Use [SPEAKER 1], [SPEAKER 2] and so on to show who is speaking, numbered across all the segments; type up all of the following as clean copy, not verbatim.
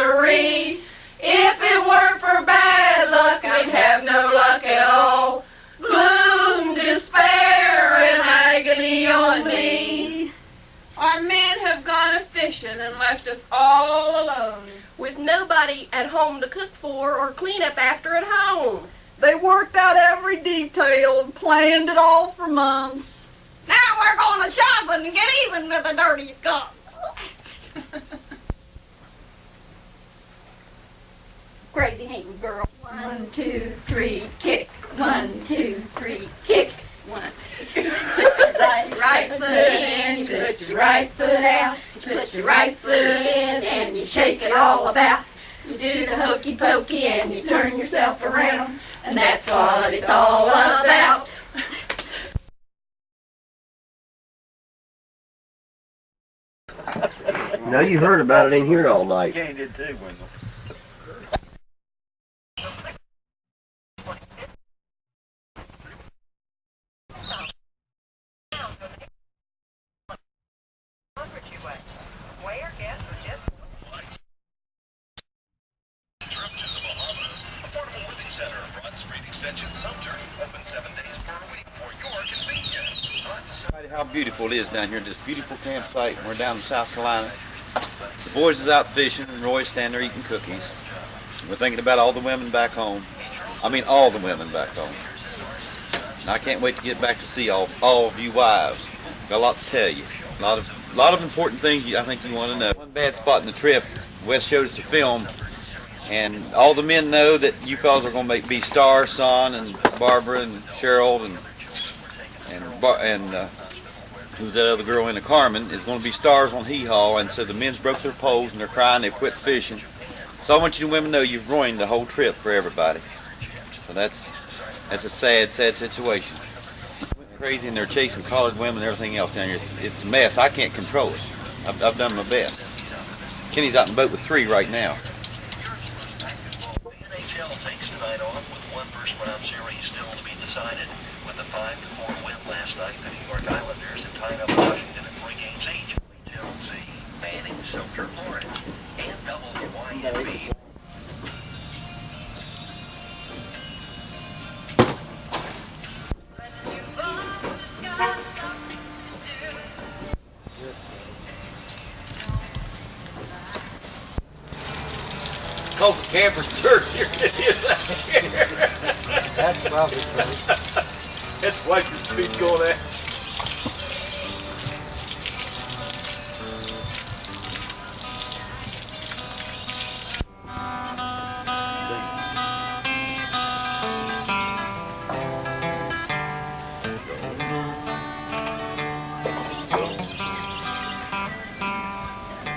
[SPEAKER 1] misery. If it weren't for bad luck, I'd have no luck at all. Gloom, despair, and agony on me. Our men have gone a-fishing and left us all alone, with nobody at home to cook for or clean up after at home.
[SPEAKER 2] They worked out every detail and planned it all for months.
[SPEAKER 3] Now we're going to shopping and get even with the dirty scum. Crazy hating girl.
[SPEAKER 1] 1, 2, 3, kick. 1, 2, 3, kick. 1, 2, 3. Right foot in, you put your right foot out. You put your right foot in and you shake it all about. You do the hokey pokey and you turn yourself around. And that's what it's all about.
[SPEAKER 4] Now you heard about it in here all night.
[SPEAKER 5] Kenny did too, Wendell. How beautiful it is down here, this beautiful campsite. We're down in South Carolina. The boys is out fishing and Roy's standing there eating cookies. We're thinking about all the women back home. I mean all the women back home. And I can't wait to get back to see all of you wives. Got a lot to tell you. A lot of important things I think you want to know. One bad spot in the trip, Wes showed us a film, and all the men know that you fellas are going to be Star, Son, and Barbara, and Cheryl, and who's that other girl in the Carmen, is going to be stars on Hee Haw, and so the men's broke their poles and they're crying, they've quit fishing. So I want you women to know you've ruined the whole trip for everybody. So that's a sad, sad situation. Went crazy and they're chasing collared women and everything else down here. It's a mess. I can't control it. I've done my best. Kenny's out in the boat with 3 right now.
[SPEAKER 6] The NHL takes tonight off with one first round series still to be decided. With a 5-4 win last night, the New York Islanders have tied up Washington at 3 games each. Chelsea, Manning, Silver, Florence, and WYNB.
[SPEAKER 5] It's called the camper's church. Here it is out here.
[SPEAKER 7] That's probably funny.
[SPEAKER 5] That's why your speed's going at.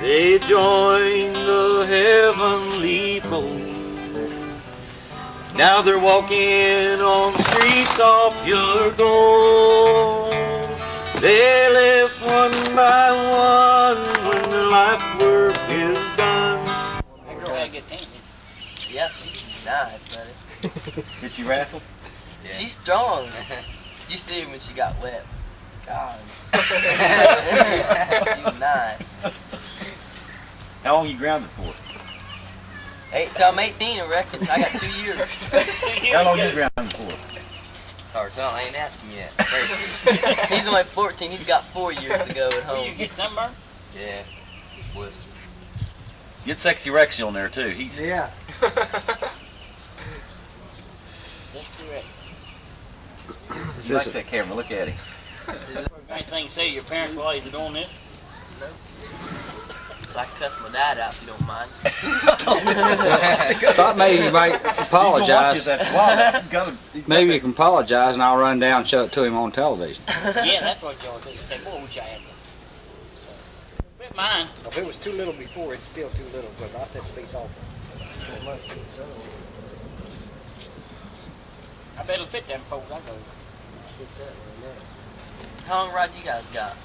[SPEAKER 8] They joined the heavenly boat. Now they're walking on streets of pure gold. They live one by one when their life work is done.
[SPEAKER 7] Yeah, she's nice, buddy.
[SPEAKER 5] Did she wrestle?
[SPEAKER 7] Yeah. She's strong. You see her when she got wet. God. She's nice.
[SPEAKER 5] How long you grounded for?
[SPEAKER 7] Till I'm 18, I reckon. I got 2 years.
[SPEAKER 5] How long you grounded for?
[SPEAKER 7] It's hard to tell. I ain't asked him yet. He's only 14. He's got 4 years to go at home.
[SPEAKER 9] Will you get sunburned?
[SPEAKER 7] Yeah. Blisters.
[SPEAKER 5] Get Sexy Rexy on there too. He's
[SPEAKER 7] yeah.
[SPEAKER 5] He likes that camera. Look at him.
[SPEAKER 9] Anything to say to your parents while you're doing this?
[SPEAKER 7] No. I'd like to cuss my dad out if you don't mind.
[SPEAKER 10] Thought maybe you might apologize. Maybe you can apologize and I'll run down and show it to him on television.
[SPEAKER 9] Yeah, that's what y'all do. Say, boy, wish I had one. Quit mine.
[SPEAKER 11] If it was too little before, it's still too little, but I'll take the piece off.
[SPEAKER 9] I bet it'll fit them folks. I go.
[SPEAKER 7] How long ride you guys got?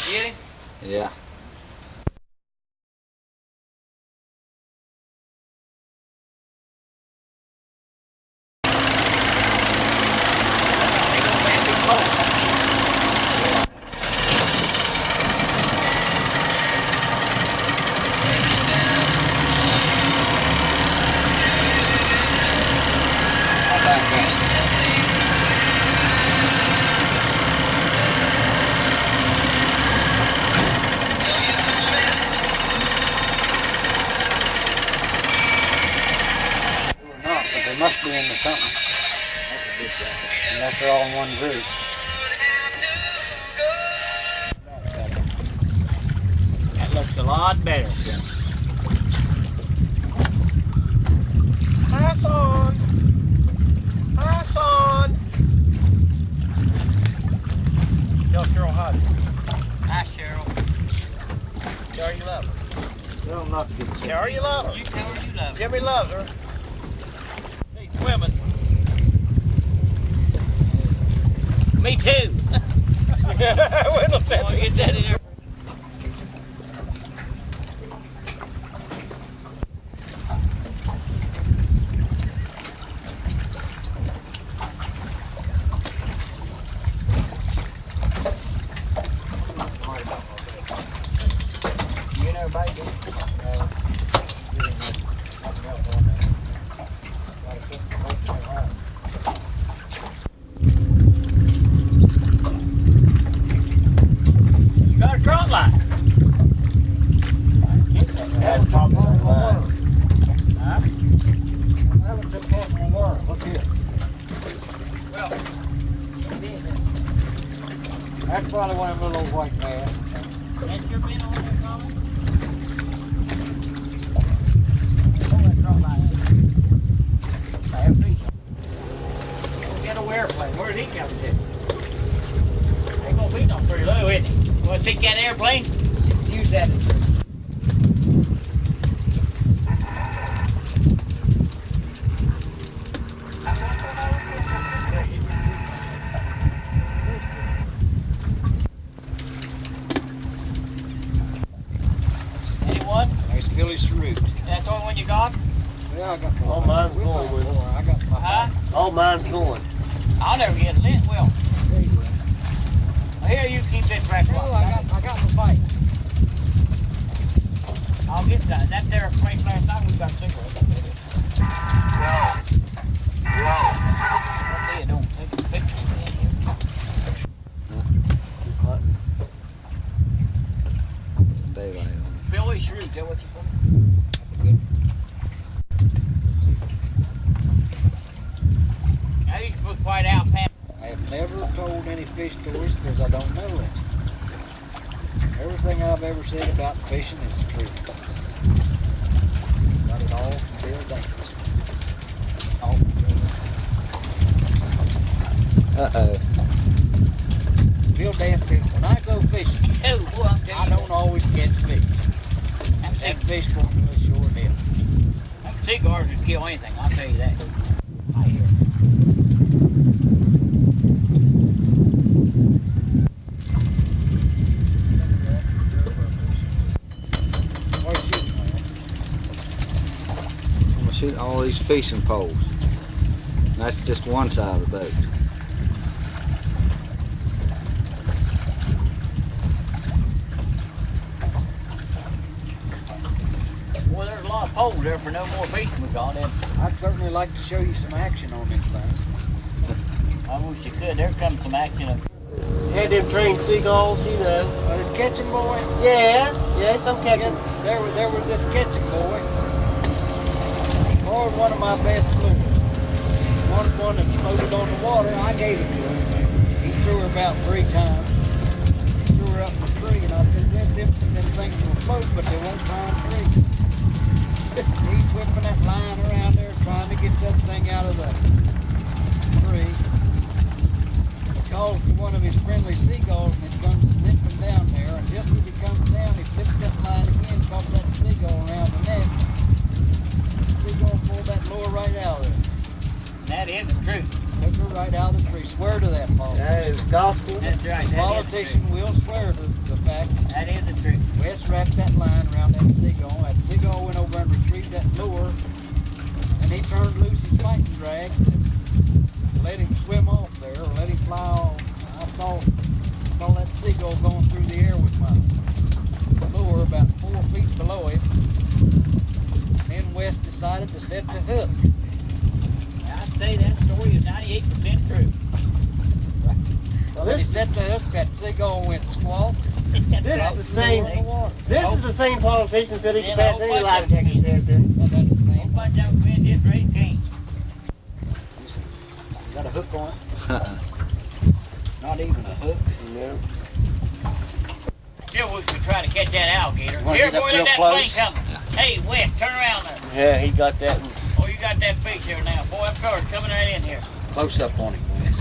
[SPEAKER 7] You get him?
[SPEAKER 10] Yeah. Unless they're all in one group.
[SPEAKER 9] That looks a lot better.
[SPEAKER 11] Pass on. Pass on. Tell Cheryl hi.
[SPEAKER 9] Hi, Cheryl.
[SPEAKER 11] Tell her you love her.
[SPEAKER 10] Tell them not to get sick.
[SPEAKER 11] Tell her you love her.
[SPEAKER 9] You tell her you love her.
[SPEAKER 11] Jimmy loves her. She's swimming.
[SPEAKER 9] Me too.
[SPEAKER 11] Wendell said
[SPEAKER 9] Oh, get that in there.
[SPEAKER 11] You and everybody do.
[SPEAKER 9] You got a trot line.
[SPEAKER 11] That's probably the line.
[SPEAKER 9] Huh?
[SPEAKER 10] That was just passing the water. Look here.
[SPEAKER 9] Well,
[SPEAKER 10] That's probably one of them little white man.
[SPEAKER 9] that's your bin on there, Colin? Get a airplane. Where's he coming to? Ain't gonna be no pretty low, is he? You wanna take that airplane? Use that. Anyone?
[SPEAKER 10] There's Billy Shrew.
[SPEAKER 9] That's the only one you got?
[SPEAKER 10] Yeah, I got one.
[SPEAKER 4] All mine's
[SPEAKER 10] We'll
[SPEAKER 4] going
[SPEAKER 10] find
[SPEAKER 4] with
[SPEAKER 10] more. I got my
[SPEAKER 9] Huh?
[SPEAKER 4] All mine's going.
[SPEAKER 9] I'll never get lit. Well,
[SPEAKER 10] There you go.
[SPEAKER 9] here you keep this fresh
[SPEAKER 10] No,
[SPEAKER 9] one.
[SPEAKER 10] I got my bike.
[SPEAKER 9] I'll get that. That there place last night we got cigarettes. What they don't take a picture in here.
[SPEAKER 10] Daylight on.
[SPEAKER 9] Billy Shrew, is that what you put?
[SPEAKER 10] That's a good.
[SPEAKER 9] Now you can put quite out past.
[SPEAKER 10] I have never told any fish stories because I don't know any. Everything I've ever said about fishing is the truth. Got it all from Bill Davis. All from Bill Davis.
[SPEAKER 4] Uh-oh.
[SPEAKER 10] Bill Davis says, when I go fishing,
[SPEAKER 9] Oh, boy, I'm
[SPEAKER 10] I
[SPEAKER 9] telling
[SPEAKER 10] don't always catch fish.
[SPEAKER 9] you.
[SPEAKER 10] That fish won't do a short deal.
[SPEAKER 9] Them cigars would kill anything, I'll tell you that. I hear.
[SPEAKER 10] What are you shooting, man?
[SPEAKER 12] I'm gonna shoot all these fishing poles. And that's just one side of the boat.
[SPEAKER 9] Boy, there's a lot of poles there for no more fishing we got in.
[SPEAKER 10] I'd certainly like to show you some action on this thing.
[SPEAKER 9] I wish you could. There comes some action.
[SPEAKER 4] Had them trained seagulls, you know.
[SPEAKER 10] This catching boy?
[SPEAKER 4] Yes, I'm catching.
[SPEAKER 10] Yeah, there was this catching boy. He borrowed one of my best lures. One that floated on the water, I gave it to him. He threw her about 3 times. Threw her up in the tree, and I said, yes, them things will float, but they won't climb trees. He's whipping that line around there, trying to get that thing out of the tree. He calls to one of his friendly seagulls, and it comes zipping down there, and just as he comes down, he flips that line again, caught that seagull around the neck. The seagull pulled that lure right out of there.
[SPEAKER 9] That is the truth.
[SPEAKER 10] Took her right out of the tree. Swear to that, Paul.
[SPEAKER 4] That is gospel.
[SPEAKER 9] That's right.
[SPEAKER 10] The politician will swear to the fact.
[SPEAKER 9] That is the truth.
[SPEAKER 10] Wes wrapped that line around that seagull. That seagull went over and retrieved that lure, and he turned loose his fighting drag to let him swim off there, or let him fly off. I saw that seagull going through the air with my lure about 4 feet below him. And then Wes decided to set the hook.
[SPEAKER 9] I'd say that story is 98% true.
[SPEAKER 4] Well,
[SPEAKER 10] When he
[SPEAKER 4] this,
[SPEAKER 10] set the hook, that seagull went squawk.
[SPEAKER 4] this is the same.
[SPEAKER 10] In the water.
[SPEAKER 4] This is the same politician said he could
[SPEAKER 9] Yeah,
[SPEAKER 4] pass
[SPEAKER 9] the
[SPEAKER 4] any
[SPEAKER 9] whole
[SPEAKER 4] lie
[SPEAKER 9] bunch of
[SPEAKER 4] detector test, didn't he?
[SPEAKER 10] That's the
[SPEAKER 9] Whole
[SPEAKER 10] same.
[SPEAKER 9] bunch of them been just ready to change.
[SPEAKER 10] You got a hook on it. Not even a hook.
[SPEAKER 4] No.
[SPEAKER 9] Still, we could try to catch that alligator.
[SPEAKER 10] wanna
[SPEAKER 9] Here,
[SPEAKER 10] get up
[SPEAKER 9] boy,
[SPEAKER 10] real
[SPEAKER 9] let that
[SPEAKER 10] close?
[SPEAKER 9] plane come. Hey, Wes, turn around there.
[SPEAKER 4] Yeah, he got that one.
[SPEAKER 9] Oh, you got that fish here now. Boy, that car's coming right in here.
[SPEAKER 10] Close up on him, Wes.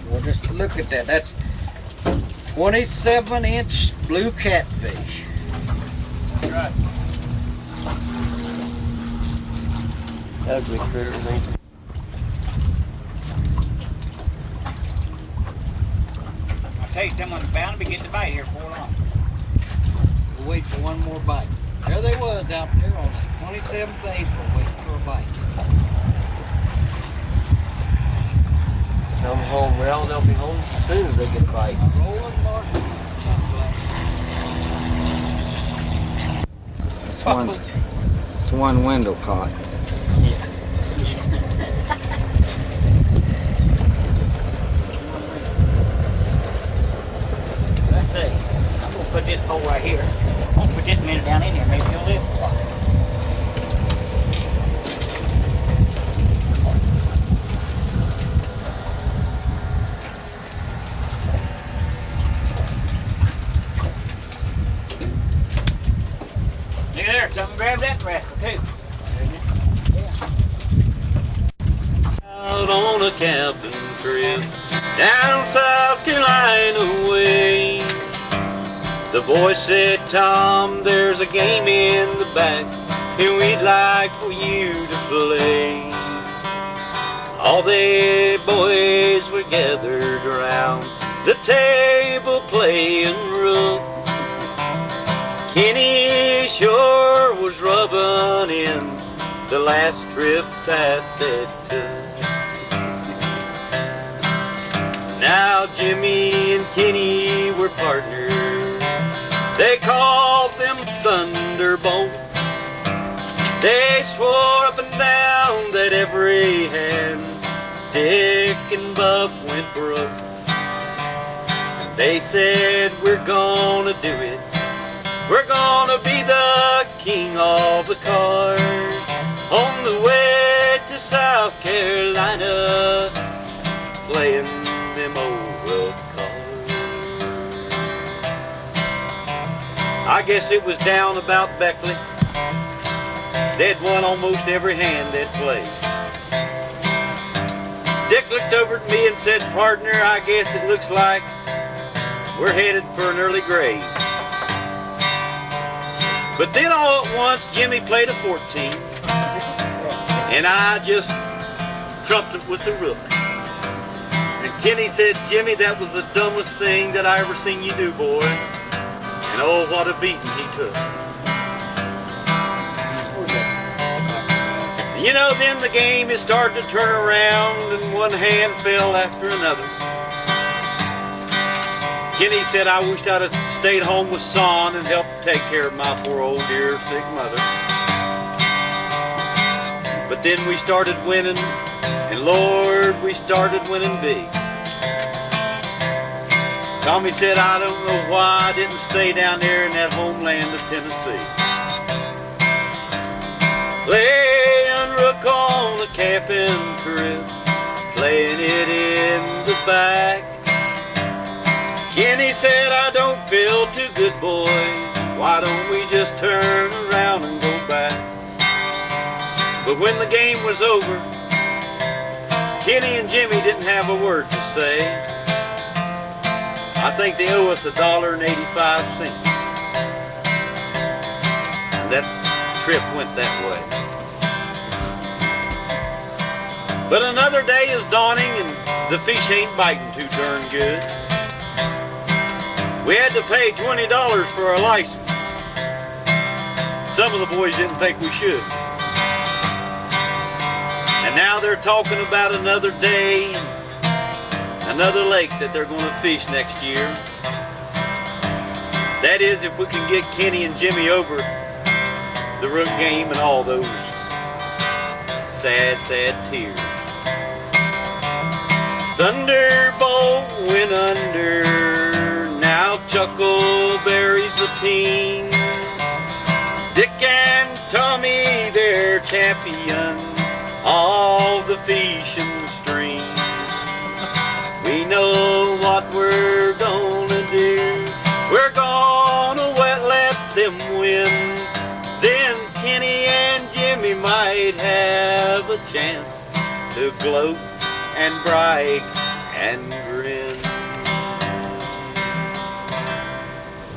[SPEAKER 10] Well, just look at that. That's 27-inch blue catfish.
[SPEAKER 9] That's right.
[SPEAKER 4] Ugly critters, ain't they?
[SPEAKER 9] I'll tell you, someone's bound to be getting the bite here before long.
[SPEAKER 10] We'll wait for one more bite. There they was out there on this 27th April waiting for a bite.
[SPEAKER 4] Come home. Well, they'll be home as soon as they get a bite.
[SPEAKER 10] Rolling Martin sunglasses.
[SPEAKER 12] It's one window caught.
[SPEAKER 9] Let's see. I'm gonna put this pole right here. I'm gonna put this minute down in here. Maybe he'll live. Look there, something grab that rascal too.
[SPEAKER 8] Out on a camping trip down South Carolina way. The boy said, Tom, there's a game in the back and we'd like for you to play. All the boys were gathered around the table playing rook. Kenny sure was rubbing in the last trip that they took. Now Jimmy and Kenny were partners. They called them Thunderbolts. They swore up and down that every hand Dick and Buff went broke. They said, we're gonna do it. We're gonna be the king of the cards on the way to South Carolina, playing them old world cards. I guess it was down about Beckley. They'd won almost every hand they'd played. Dick looked over at me and said, partner, I guess it looks like we're headed for an early grave. But then all at once, Jimmy played a 14, and I just trumped it with the rook. And Kenny said, Jimmy, that was the dumbest thing that I ever seen you do, boy. And oh, what a beating he took. You know, then the game is starting to turn around, and one hand fell after another. Kenny said, I wished I'd have stayed home with Son and helped take care of my poor old dear sick mother. But then we started winning, and Lord, we started winning big. Tommy said, I don't know why I didn't stay down there in that homeland of Tennessee. Playing rook on a camping trip, playing it in the back. Kenny said, I don't feel too good, boy. Why don't we just turn around and go back? But when the game was over, Kenny and Jimmy didn't have a word to say. I think they owe us $1.85. That trip went that way. But another day is dawning and the fish ain't biting too darn good. We had to pay $20 for our license. Some of the boys didn't think we should. And now they're talking about another day, another lake that they're going to fish next year. That is, if we can get Kenny and Jimmy over the rook game and all those sad, sad tears. Thunderbolt went under. Now Chuckleberry's the team. Dick and Tommy, they're champions of the fishing stream. they'd have a chance to gloat and brag and grin.